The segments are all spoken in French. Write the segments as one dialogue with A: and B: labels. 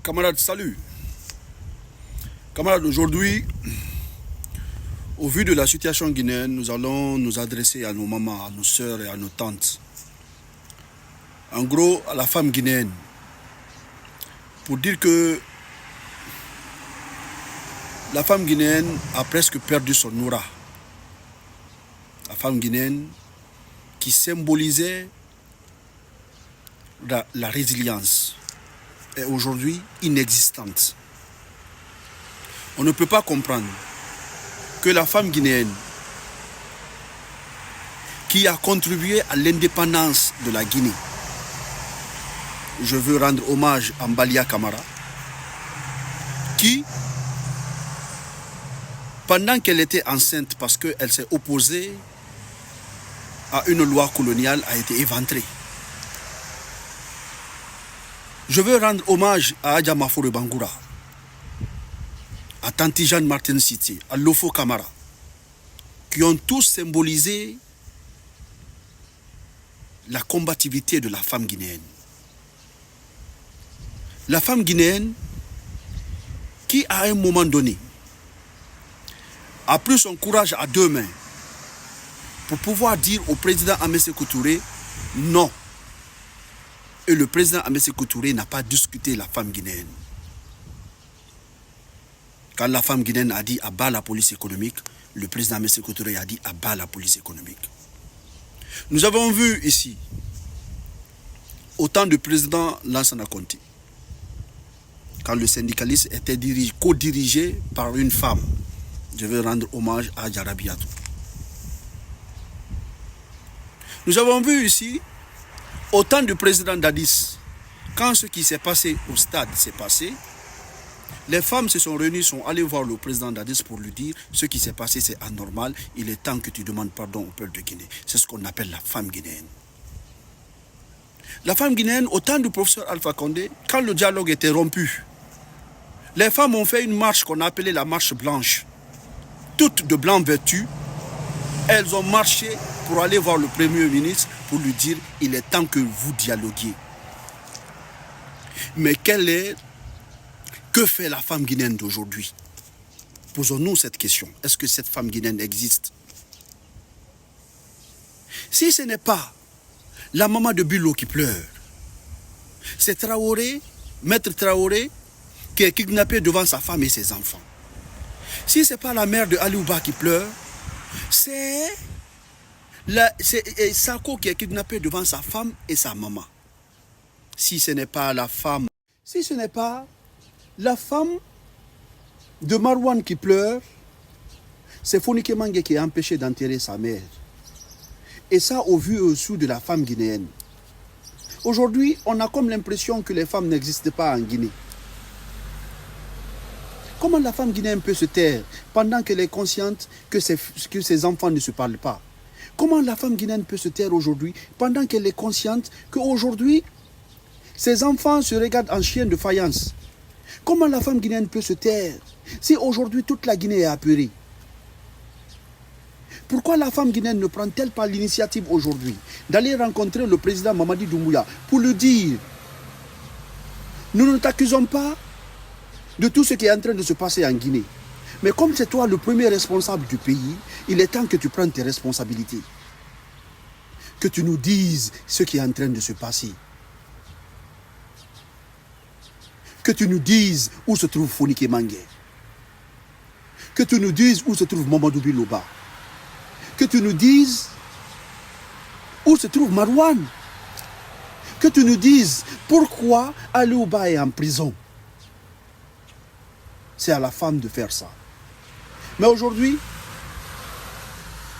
A: Camarades, salut. Camarades, aujourd'hui, au vu de la situation guinéenne, nous allons nous adresser à nos mamans, à nos sœurs et à nos tantes. En gros, à la femme guinéenne. Pour dire que la femme guinéenne a presque perdu son aura. La femme guinéenne qui symbolisait la résilience est aujourd'hui inexistante. On ne peut pas comprendre que la femme guinéenne qui a contribué à l'indépendance de la Guinée, je veux rendre hommage à Mbalia Camara, qui, pendant qu'elle était enceinte parce qu'elle s'est opposée à une loi coloniale, a été éventrée. Je veux rendre hommage à Adja Mafore Bangoura, à Tanti Jeanne Martin City, à Lofo Camara, qui ont tous symbolisé la combativité de la femme guinéenne. La femme guinéenne qui, à un moment donné, a pris son courage à deux mains pour pouvoir dire au président Ahmed Sékou Touré non. Et le président Ahmed Sékou Touré n'a pas discuté la femme guinéenne. Quand la femme guinéenne a dit à bas la police économique, le président Ahmed Sékou Touré a dit à bas la police économique. Nous avons vu ici, au temps du président Lansana Conté, quand le syndicalisme était co-dirigé par une femme, je veux rendre hommage à Jarabiatou. Nous avons vu ici, au temps du président Dadis, quand ce qui s'est passé au stade s'est passé, les femmes se sont réunies, sont allées voir le président Dadis pour lui dire ce qui s'est passé, c'est anormal, il est temps que tu demandes pardon au peuple de Guinée. C'est ce qu'on appelle la femme guinéenne. La femme guinéenne, au temps du professeur Alpha Condé, quand le dialogue était rompu, les femmes ont fait une marche qu'on appelait la marche blanche. Toutes de blanc vêtues, elles ont marché pour aller voir le Premier ministre pour lui dire il est temps que vous dialoguiez. Mais que fait la femme guinéenne d'aujourd'hui? Posons-nous cette question. Est-ce que cette femme guinéenne existe? Si ce n'est pas la maman de Bilo qui pleure, c'est Traoré, maître Traoré, qui est kidnappé devant sa femme et ses enfants. Si ce n'est pas la mère de Aliouba qui pleure, c'est Sako qui est kidnappé devant sa femme et sa maman. Si ce n'est pas la femme, si ce n'est pas la femme de Marouane qui pleure, c'est Fonike Mange qui est empêché d'enterrer sa mère. Et ça au vu et au su de la femme guinéenne. Aujourd'hui, on a comme l'impression que les femmes n'existent pas en Guinée. Comment la femme guinéenne peut se taire pendant qu'elle est consciente que ses enfants ne se parlent pas? Comment la femme guinéenne peut se taire aujourd'hui pendant qu'elle est consciente qu'aujourd'hui, ses enfants se regardent en chien de faïence? Comment la femme guinéenne peut se taire si aujourd'hui toute la Guinée est apeurée? Pourquoi la femme guinéenne ne prend-elle pas l'initiative aujourd'hui d'aller rencontrer le président Mamadi Doumbouya pour lui dire nous ne t'accusons pas de tout ce qui est en train de se passer en Guinée. Mais comme c'est toi le premier responsable du pays, il est temps que tu prennes tes responsabilités. Que tu nous dises ce qui est en train de se passer. Que tu nous dises où se trouve Fonike Mange. Que tu nous dises où se trouve Mamadou Biloba. Que tu nous dises où se trouve Marouane. Que tu nous dises pourquoi Aliouba est en prison. C'est à la femme de faire ça. Mais aujourd'hui,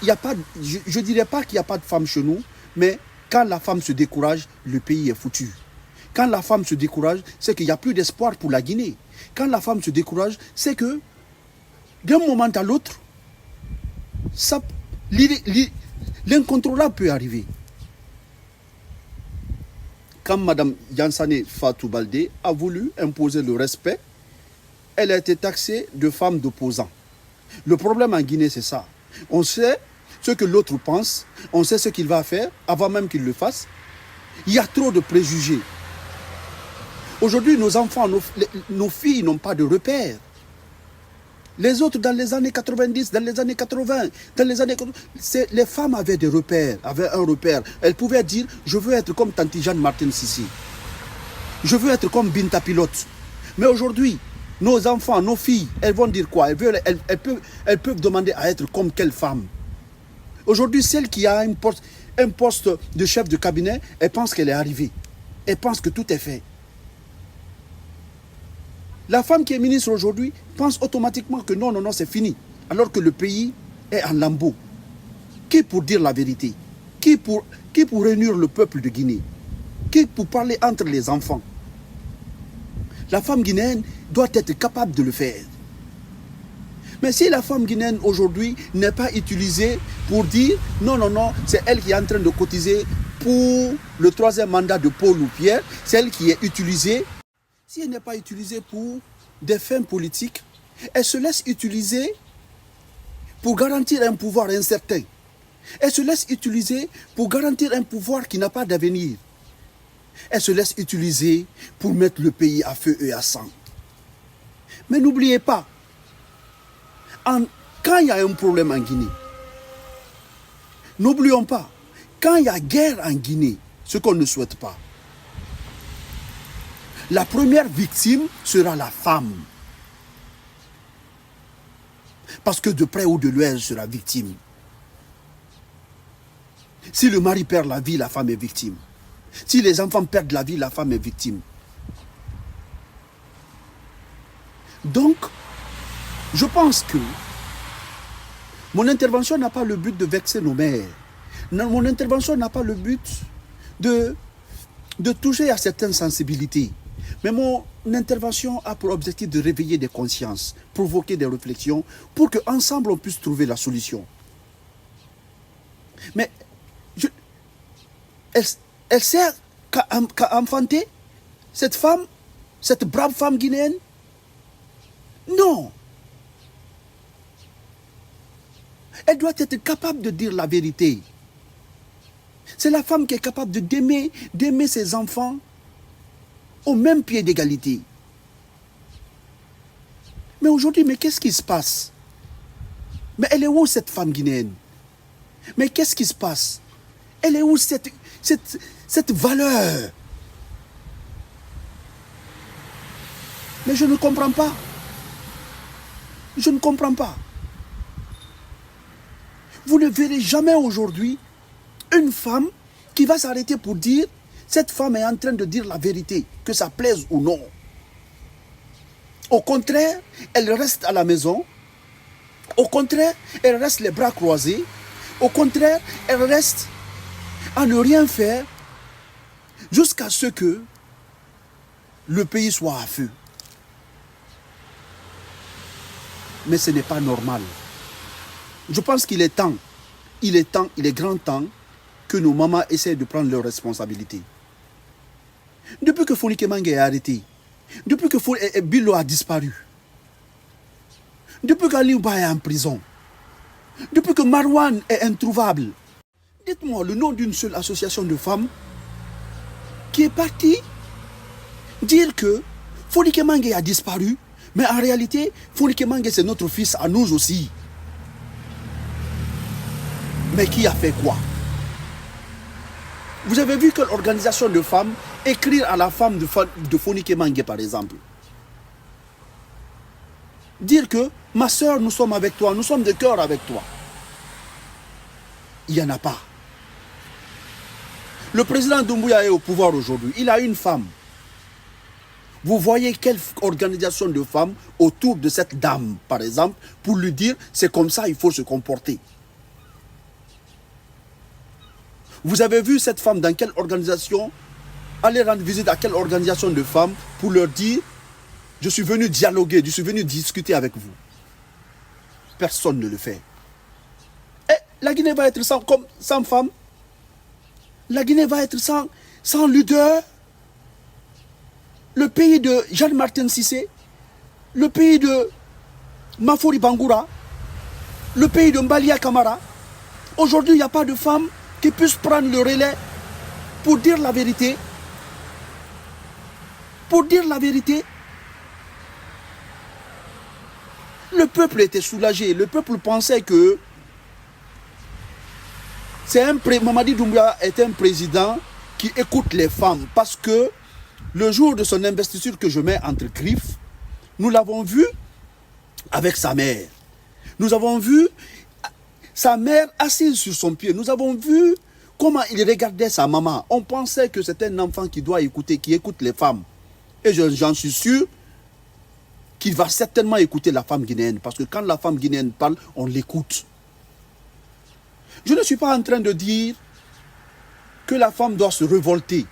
A: il y a pas, je ne dirais pas qu'il n'y a pas de femme chez nous, mais quand la femme se décourage, le pays est foutu. Quand la femme se décourage, c'est qu'il n'y a plus d'espoir pour la Guinée. Quand la femme se décourage, c'est que d'un moment à l'autre, l'incontrôlable peut arriver. Quand Mme Yansane Fatou Baldé a voulu imposer le respect, elle a été taxée de femme d'opposant. Le problème en Guinée, c'est ça. On sait ce que l'autre pense, on sait ce qu'il va faire avant même qu'il le fasse. Il y a trop de préjugés. Aujourd'hui, nos enfants, nos filles n'ont pas de repères. Les autres, dans les années 90, dans les années 80, les femmes avaient des repères, avaient un repère. Elles pouvaient dire, je veux être comme Tante Jeanne Martin Sissi. Je veux être comme Binta Pilote. Mais aujourd'hui, nos enfants, nos filles, elles vont dire quoi? Elles peuvent demander à être comme quelle femme? Aujourd'hui, celle qui a un poste de chef de cabinet, elle pense qu'elle est arrivée. Elle pense que tout est fait. La femme qui est ministre aujourd'hui pense automatiquement que non, non, non, c'est fini. Alors que le pays est en lambeaux. Qui pour dire la vérité? Qui pour réunir le peuple de Guinée? Qui pour parler entre les enfants? La femme guinéenne doit être capable de le faire. Mais si la femme guinéenne aujourd'hui n'est pas utilisée pour dire non, non, non, c'est elle qui est en train de cotiser pour le 3e mandat de Paul ou Pierre, c'est elle qui est utilisée. Si elle n'est pas utilisée pour des fins politiques, elle se laisse utiliser pour garantir un pouvoir incertain. Elle se laisse utiliser pour garantir un pouvoir qui n'a pas d'avenir. Elle se laisse utiliser pour mettre le pays à feu et à sang. Mais n'oubliez pas, quand il y a un problème en Guinée, n'oublions pas, quand il y a guerre en Guinée, ce qu'on ne souhaite pas, la première victime sera la femme. Parce que de près ou de loin, elle sera victime. Si le mari perd la vie, la femme est victime. Si les enfants perdent la vie, la femme est victime. Donc, je pense que mon intervention n'a pas le but de vexer nos mères. Mon intervention n'a pas le but de toucher à certaines sensibilités. Mais mon intervention a pour objectif de réveiller des consciences, provoquer des réflexions pour qu'ensemble on puisse trouver la solution. Mais elle sert qu'à enfanter cette femme, cette brave femme guinéenne? Non. Elle doit être capable de dire la vérité. C'est la femme qui est capable d'aimer ses enfants au même pied d'égalité. Mais aujourd'hui, mais qu'est-ce qui se passe? Mais elle est où cette femme guinéenne? Mais qu'est-ce qui se passe? Elle est où cette valeur? Mais je ne comprends pas. Je ne comprends pas. Vous ne verrez jamais aujourd'hui une femme qui va s'arrêter pour dire cette femme est en train de dire la vérité, que ça plaise ou non. Au contraire, elle reste à la maison. Au contraire, elle reste les bras croisés. Au contraire, elle reste à ne rien faire jusqu'à ce que le pays soit à feu. Mais ce n'est pas normal. Je pense qu'il est temps, il est grand temps que nos mamans essaient de prendre leurs responsabilités. Depuis que Fonike Mange est arrêté, depuis que Bilo a disparu, depuis qu'Aliouba est en prison, depuis que Marwan est introuvable, dites-moi le nom d'une seule association de femmes qui est partie dire que Fonike Mange a disparu, mais en réalité, Fonike Mange c'est notre fils à nous aussi. Mais qui a fait quoi? Vous avez vu quelle organisation de femmes écrire à la femme de Fonike Mange, par exemple? Dire que, ma soeur, nous sommes avec toi, nous sommes de cœur avec toi. Il n'y en a pas. Le président Doumbouya est au pouvoir aujourd'hui. Il a une femme. Vous voyez quelle organisation de femmes autour de cette dame, par exemple, pour lui dire, c'est comme ça, il faut se comporter. Vous avez vu cette femme dans quelle organisation? Allez rendre visite à quelle organisation de femmes pour leur dire, je suis venu dialoguer, je suis venu discuter avec vous. Personne ne le fait. Et la Guinée va être sans femmes. La Guinée va être sans leader. Le pays de Jeanne Martin Sissi, le pays de Mafori Bangoura, le pays de Mbalia Kamara. Aujourd'hui, il n'y a pas de femmes qui puissent prendre le relais pour dire la vérité, Pour dire la vérité, le peuple était soulagé. Le peuple pensait que Mamadi Doumbouya est un président qui écoute les femmes. Parce que le jour de son investiture que je mets entre griffes, nous l'avons vu avec sa mère. Nous avons vu sa mère assise sur son pied. Nous avons vu comment il regardait sa maman. On pensait que c'est un enfant qui doit écouter, qui écoute les femmes. Et j'en suis sûr qu'il va certainement écouter la femme guinéenne. Parce que quand la femme guinéenne parle, on l'écoute. Je ne suis pas en train de dire que la femme doit se révolter.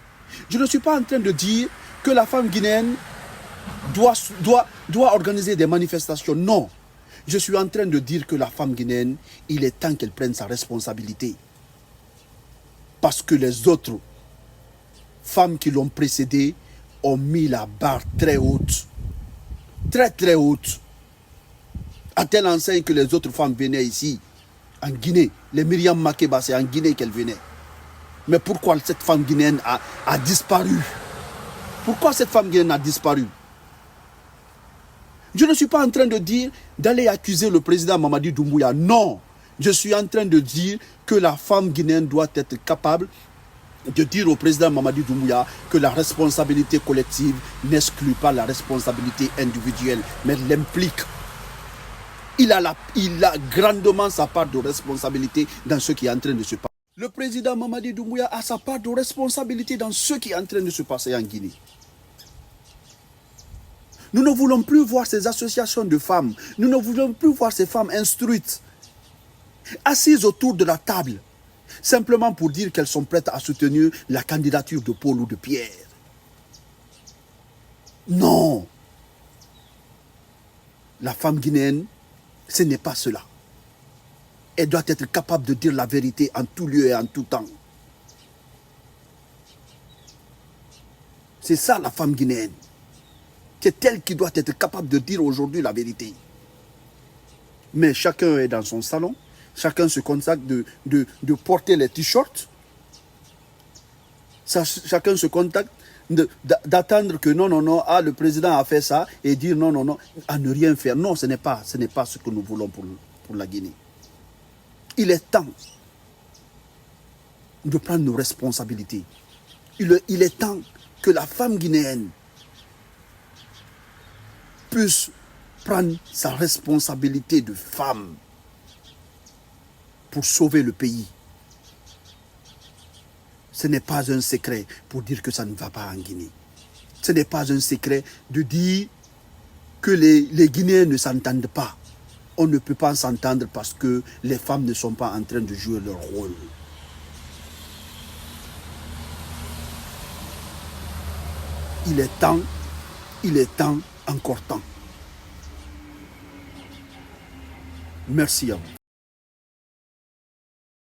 A: Je ne suis pas en train de dire que la femme guinéenne doit organiser des manifestations. Non. Je suis en train de dire que la femme guinéenne, il est temps qu'elle prenne sa responsabilité. Parce que les autres femmes qui l'ont précédée ont mis la barre très haute. Très très haute. À telle enseigne que les autres femmes venaient ici, en Guinée. Les Myriam Makeba, c'est en Guinée qu'elle venait. Mais pourquoi cette femme guinéenne a disparu? Pourquoi cette femme guinéenne a disparu? Je ne suis pas en train de dire d'aller accuser le président Mamadi Doumbouya. Non. Je suis en train de dire que la femme guinéenne doit être capable de dire au président Mamadi Doumbouya que la responsabilité collective n'exclut pas la responsabilité individuelle, mais l'implique. Il a grandement sa part de responsabilité dans ce qui est en train de se passer. Le président Mamadi Doumbouya a sa part de responsabilité dans ce qui est en train de se passer en Guinée. Nous ne voulons plus voir ces associations de femmes. Nous ne voulons plus voir ces femmes instruites, assises autour de la table, simplement pour dire qu'elles sont prêtes à soutenir la candidature de Paul ou de Pierre. Non. La femme guinéenne, ce n'est pas cela. Elle doit être capable de dire la vérité en tout lieu et en tout temps. C'est ça la femme guinéenne. C'est elle qui doit être capable de dire aujourd'hui la vérité. Mais chacun est dans son salon. Chacun se contente de porter les t-shirts. Chacun se contacte d'attendre que non, le président a fait ça et dire non, à ne rien faire. Non, ce n'est pas ce que nous voulons pour la Guinée. Il est temps de prendre nos responsabilités. Il est temps que la femme guinéenne puisse prendre sa responsabilité de femme pour sauver le pays. Ce n'est pas un secret pour dire que ça ne va pas en Guinée. Ce n'est pas un secret de dire que les Guinéens ne s'entendent pas. On ne peut pas s'entendre parce que les femmes ne sont pas en train de jouer leur rôle. Il est temps, encore temps. Merci à vous.